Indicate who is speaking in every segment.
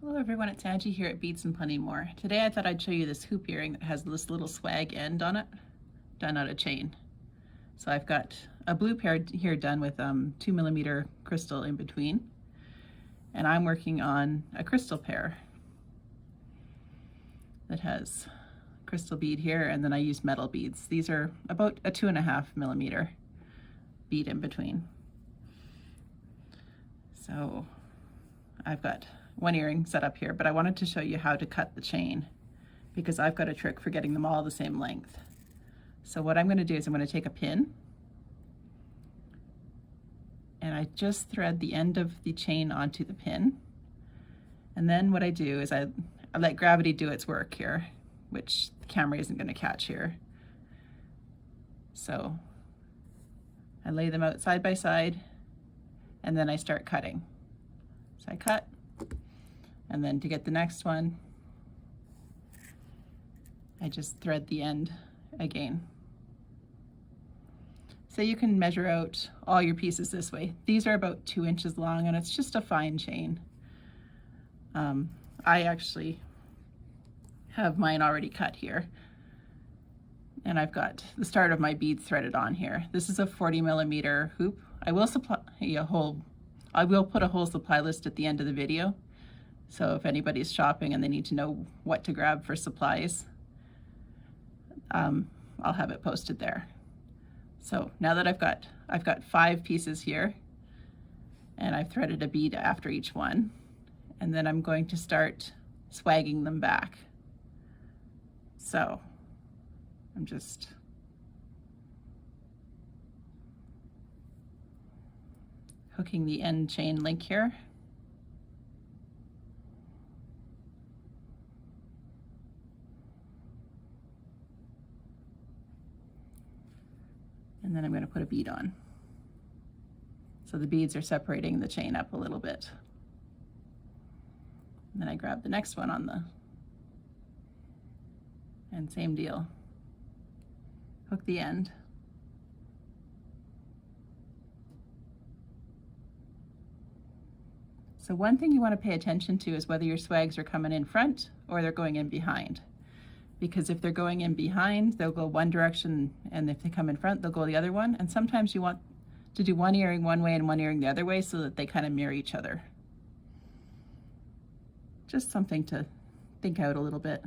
Speaker 1: Hello everyone, it's Angie here at Beads and Plenty More. Today I thought I'd show you this hoop earring that has this little swag end on it, done out of chain. So I've got a blue pair here done with 2mm crystal in between, and I'm working on a crystal pair that has crystal bead here, and then I use metal beads. These are about a 2.5mm bead in between. So I've got one earring set up here, but I wanted to show you how to cut the chain because I've got a trick for getting them all the same length. So what I'm going to do is I'm going to take a pin and I just thread the end of the chain onto the pin. And then what I do is I let gravity do its work here, which the camera isn't going to catch here. So I lay them out side by side and then I start cutting. So I cut, and then to get the next one, I just thread the end again. So you can measure out all your pieces this way. These are about 2 inches long and it's just a fine chain. I actually have mine already cut here. And I've got the start of my beads threaded on here. This is a 40mm hoop. I will put a whole supply list at the end of the video. So if anybody's shopping and they need to know what to grab for supplies, I'll have it posted there. So now that I've got 5 pieces here, and I've threaded a bead after each one, and then I'm going to start swagging them back. So I'm just hooking the end chain link here. And then I'm going to put a bead on. So the beads are separating the chain up a little bit. And then I grab the next one on the, and same deal. Hook the end. So one thing you want to pay attention to is whether your swags are coming in front or they're going in behind. Because if they're going in behind, they'll go one direction, and if they come in front, they'll go the other one. And sometimes you want to do one earring one way and one earring the other way so that they kind of mirror each other. Just something to think out a little bit.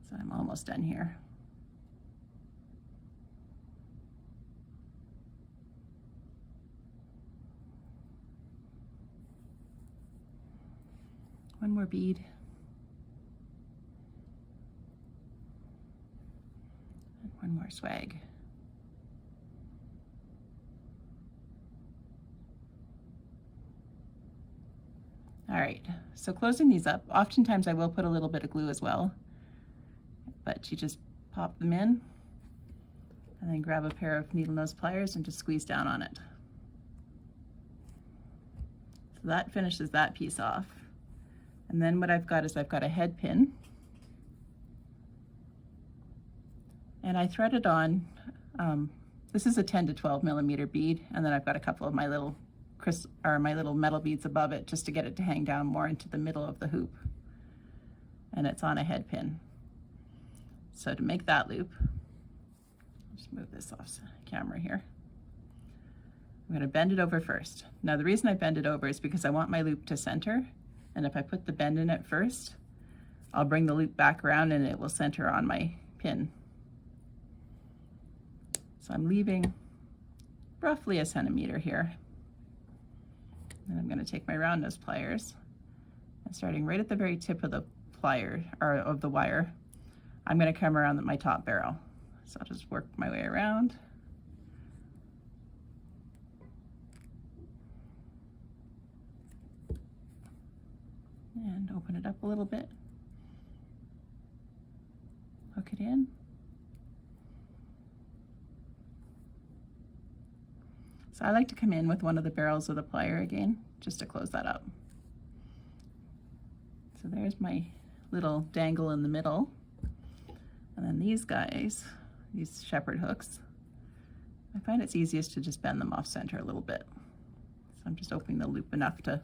Speaker 1: So I'm almost done here. One more bead. And one more swag. All right, so closing these up, oftentimes I will put a little bit of glue as well, but you just pop them in and then grab a pair of needle nose pliers and just squeeze down on it. So that finishes that piece off. And then what I've got is I've got a head pin, and I threaded on, this is a 10 to 12mm bead, and then I've got a couple of my little metal beads above it just to get it to hang down more into the middle of the hoop. And it's on a head pin. So to make that loop, just move this off camera here. I'm going to bend it over first. Now the reason I bend it over is because I want my loop to center, and if I put the bend in it first, I'll bring the loop back around and it will center on my pin. So I'm leaving roughly a centimeter here. And I'm going to take my round nose pliers, and starting right at the very tip of the plier, or of the wire, I'm going to come around my top barrel. So I'll just work my way around. And open it up a little bit. Hook it in. So I like to come in with one of the barrels of the plier again, just to close that up. So So there's my little dangle in the middle. And then these guys, these shepherd hooks, I find it's easiest to just bend them off center a little bit. So I'm just opening the loop enough to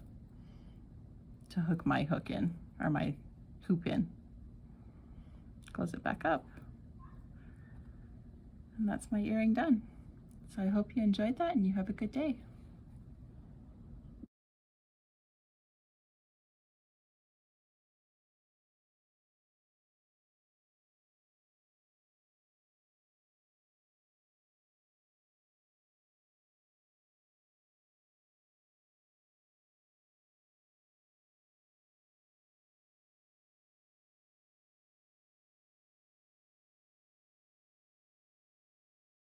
Speaker 1: hook my hook in, or my hoop in. Close it back up. And that's my earring done. So I hope you enjoyed that and you have a good day.